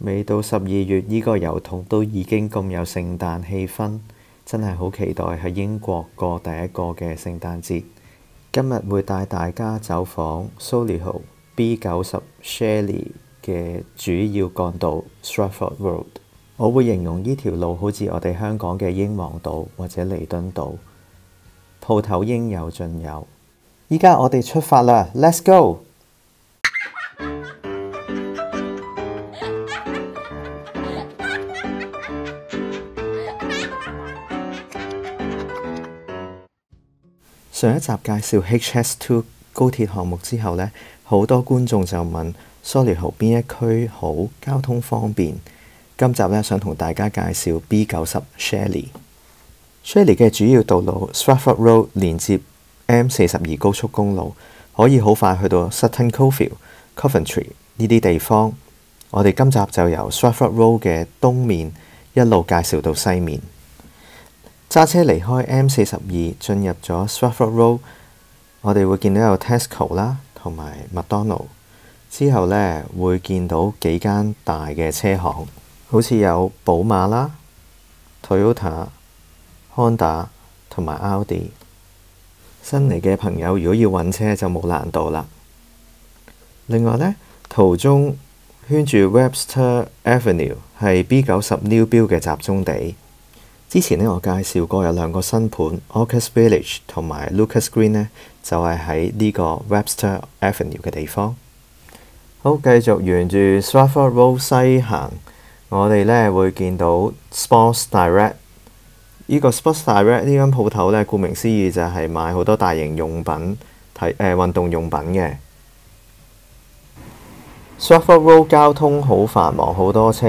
未到12月，呢個郵筒都已經咁有聖誕氣氛，真係好期待喺英國過第一個嘅聖誕節。今日會帶大家走訪 Solihull B90 Shelley 嘅主要幹道 Stratford Road。我會形容呢條路好似我哋香港嘅英皇道或者彌敦道，鋪頭應有盡有。依家我哋出發啦 ，Let's go！上一集介紹 HS2 高鐵項目之後呢，好多觀眾就問 Solihull 邊一區好，交通方便。今集呢，想同大家介紹 B90 Shelley。Shelley 嘅主要道路 Stratford Road 連接 M42 高速公路，可以好快去到 Sutton Coldfield、Coventry 呢啲地方。我哋今集就由 Stratford Road 嘅東面一路介紹到西面。揸車離開 M42 進入咗 Stratford Road， 我哋會見到有 Tesco 啦，同埋麥當勞。之後呢，會見到幾間大嘅車行，好似有寶馬啦、Toyota、Honda 同埋 Audi。新嚟嘅朋友如果要揾車就冇難度啦。另外呢，途中圈住 Webster Avenue 係 B90 New Build 嘅集中地。之前呢，我介紹過有兩個新盤 Orcas Village 同埋 Lucas Green 呢，就係喺呢個 Webster Avenue 嘅地方。好，繼續沿住 Stratford Road 西行，我哋呢會見到 Sports Direct。呢個 Sports Direct 呢間鋪頭呢，顧名思義就係賣好多大型用品、運動用品嘅。Stratford Road 交通好繁忙，好多車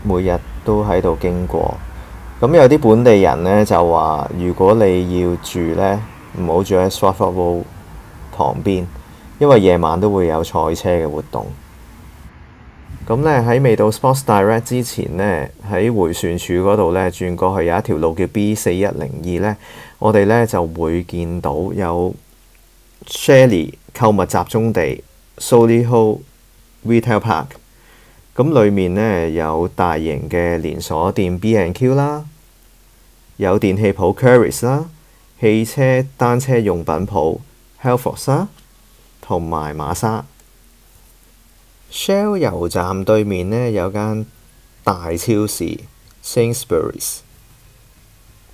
每日都喺度經過。咁有啲本地人呢，就話，如果你要住呢，唔好住喺 Stratford Road 旁邊，因為夜晚都會有賽車嘅活動。咁呢，喺未到 Sports Direct 之前呢，喺迴旋處嗰度呢，轉過去有一條路叫 B4102 呢，我哋呢就會見到有 Shelley 購物集中地 Solihull Retail Park。咁裡面呢，有大型嘅連鎖店 B&Q 啦，有電器鋪 Currys 啦，汽車單車用品鋪 Halfords 啦，同埋馬莎。Shell 油站對面呢，有間大超市 Sainsbury's。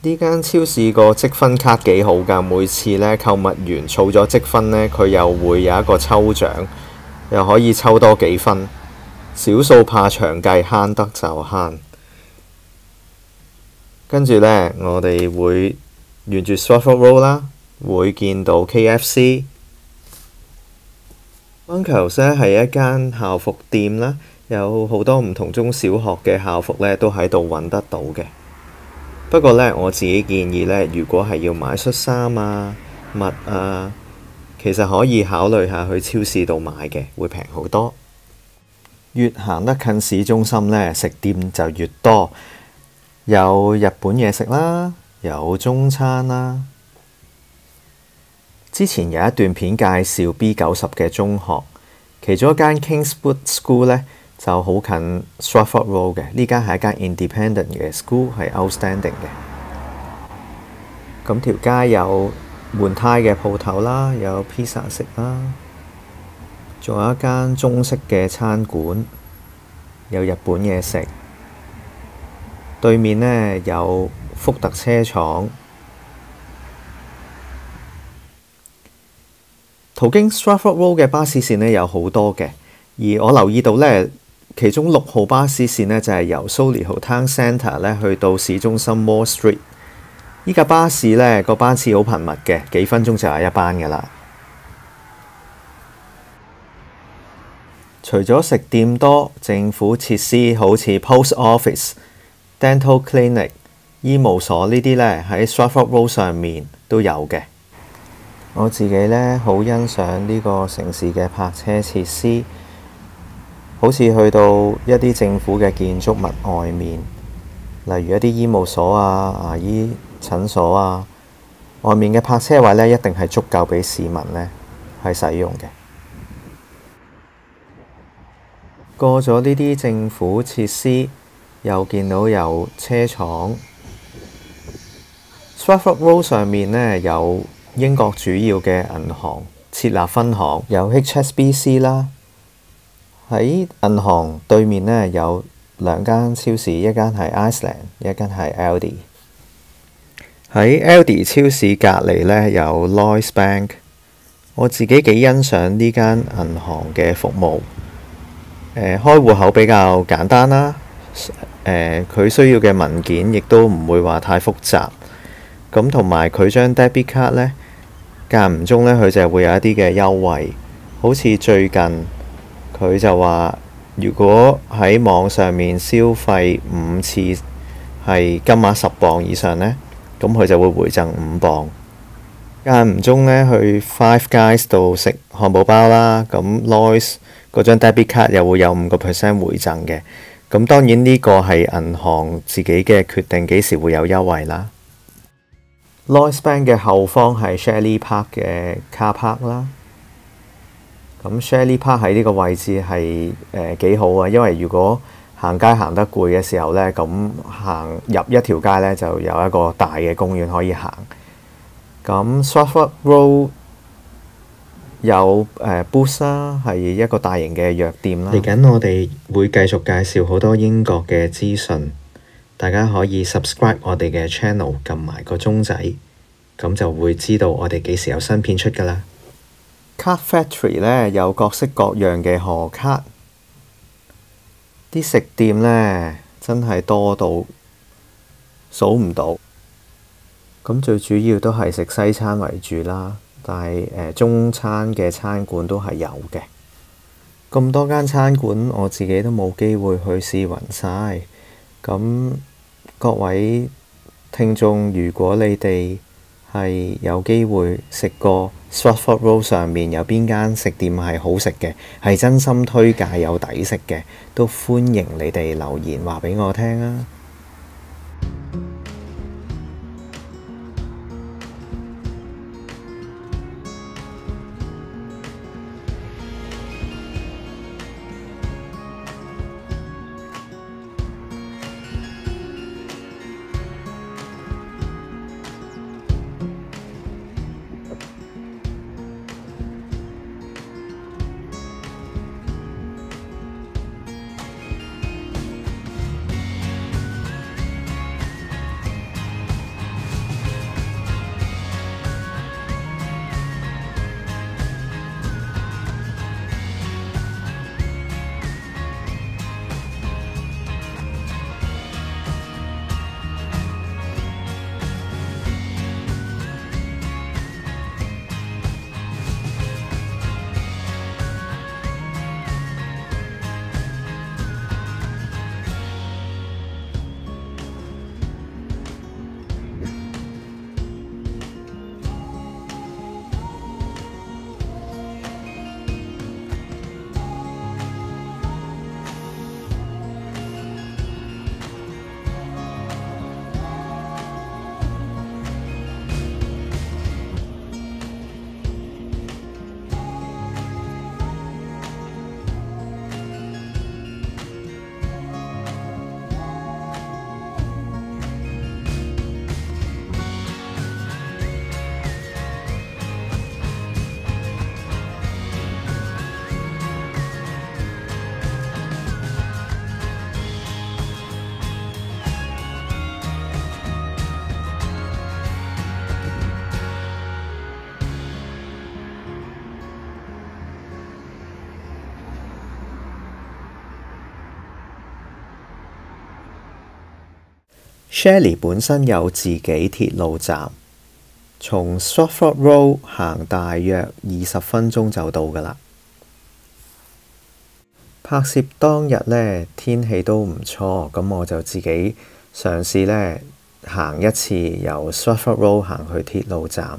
呢間超市個積分卡幾好㗎，每次呢購物完儲咗積分呢，佢又會有一個抽獎，又可以抽多幾分。少數怕長計，慳得就慳。跟住呢，我哋會沿住 Stratford Road 啦，會見到 KFC。Uncles 呢係一間校服店啦，有好多唔同中小學嘅校服呢都喺度揾得到嘅。不過呢，我自己建議呢，如果係要買恤衫啊、襪啊，其實可以考慮下去超市度買嘅，會平好多。越行得近市中心呢，食店就越多，有日本嘢食啦，有中餐啦。之前有一段片介紹 B90 嘅中學，其中一間 Kingswood School 呢就好近 Stratford Road 嘅，呢間係一間 independent 嘅 school， 係 outstanding 嘅。咁條街有換胎嘅鋪頭啦，有 pizza 食啦。仲有一間中式嘅餐館，有日本嘢食。對面呢，有福特車廠。途經 Stratford Road 嘅巴士線呢，有好多嘅，而我留意到呢，其中6號巴士線呢，就係由 Solihull Town Centre 呢去到市中心 Moore Street。依架巴士呢，個班次好頻密嘅，幾分鐘就有一班㗎啦。除咗食店多，政府設施好似 Post Office、Dental Clinic、醫務所呢啲呢，喺 Stratford Road 上面都有嘅。我自己呢，好欣賞呢個城市嘅泊車設施，好似去到一啲政府嘅建築物外面，例如一啲醫務所啊、牙醫診所啊，外面嘅泊車位呢，一定係足夠俾市民呢係使用嘅。過咗呢啲政府設施，又見到有車廠。Stratford Road 上面呢，有英國主要嘅銀行設立分行，有 HSBC 啦。喺銀行對面呢，有兩間超市，一間係 Iceland， 一間係 Aldi。喺 Aldi 超市隔離呢，有 Lloyds Bank。我自己幾欣賞呢間銀行嘅服務。開戶口比較簡單啦。佢需要嘅文件亦都唔會話太複雜。咁同埋佢張 debit card 呢，間唔中呢，佢就會有一啲嘅優惠。好似最近佢就話，如果喺網上面消費5次係金額10磅以上呢，咁佢就會回贈5磅。間唔中呢，去 Five Guys 度食漢堡包啦，咁 Lloyds 嗰張 debit card 又會有5% 回贈嘅。咁當然呢個係銀行自己嘅決定，幾時會有優惠啦。Lloyds Bank 嘅後方係 Shelley Park 嘅 car park 啦。咁 Shelley Park 喺呢個位置係幾好啊，因為如果行街行得攰嘅時候呢，咁行入一條街呢，就有一個大嘅公園可以行。咁 Stratford Road 有Boots 啦，係一個大型嘅藥店啦。嚟緊我哋會繼續介紹好多英國嘅資訊，大家可以 subscribe 我哋嘅 channel， 撳埋個鐘仔，咁就會知道我哋幾時有新片出㗎啦。Card Factory 呢，有各式各樣嘅賀卡，啲食店呢，真係多到數唔到。咁最主要都係食西餐為主啦，但係中餐嘅餐館都係有嘅。咁多間餐館，我自己都冇機會去試勻晒。咁各位聽眾，如果你哋係有機會食過 Stratford Road 上面有邊間食店係好食嘅，係真心推介有抵食嘅，都歡迎你哋留言話俾我聽啊！Shelley 本身有自己鐵路站，從 Stratford Road 行大約20分鐘就到㗎喇。拍攝當日呢，天氣都唔錯，咁我就自己嘗試呢行一次由 Stratford Road 行去鐵路站。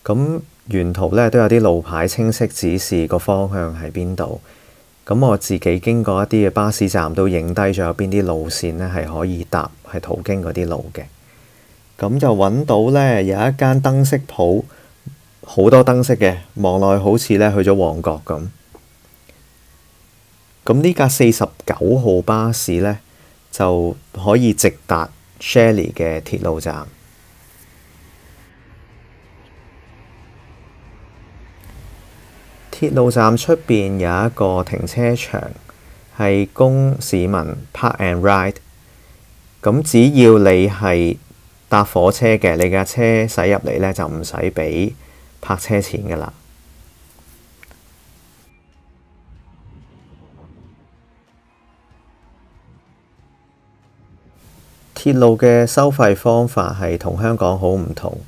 咁沿途呢都有啲路牌清晰指示個方向喺邊度。咁我自己經過一啲嘅巴士站都影低咗有邊啲路線呢係可以搭，係途經嗰啲路嘅。咁就揾到呢有一間燈飾鋪，好多燈飾嘅，望落去好似呢去咗旺角咁。咁呢架49號巴士呢，就可以直達 Shelley 嘅鐵路站。鐵路站出邊有一個停車場，係供市民 park and ride。咁只要你係搭火車嘅，你架車駛入嚟呢，就唔使俾泊車錢㗎喇。鐵路嘅收費方法係同香港好唔同，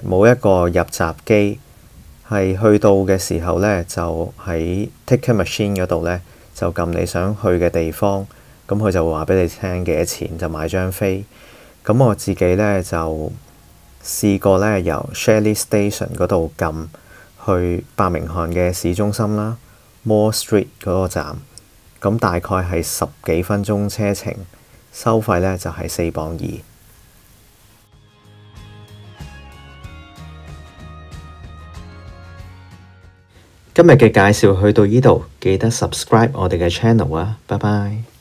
冇一個入閘機，係去到嘅時候呢，就喺 ticket machine 嗰度呢，就撳你想去嘅地方，咁佢就會話俾你聽幾多錢，就買張飛。咁我自己呢，就試過呢，由 Shelley Station 嗰度撳去伯明翰嘅市中心啦 ，Moore Street 嗰個站，咁大概係10幾分鐘車程。收費呢就係$4.2。今日嘅介紹去到呢度，記得 subscribe 我哋嘅 channel啊，拜拜。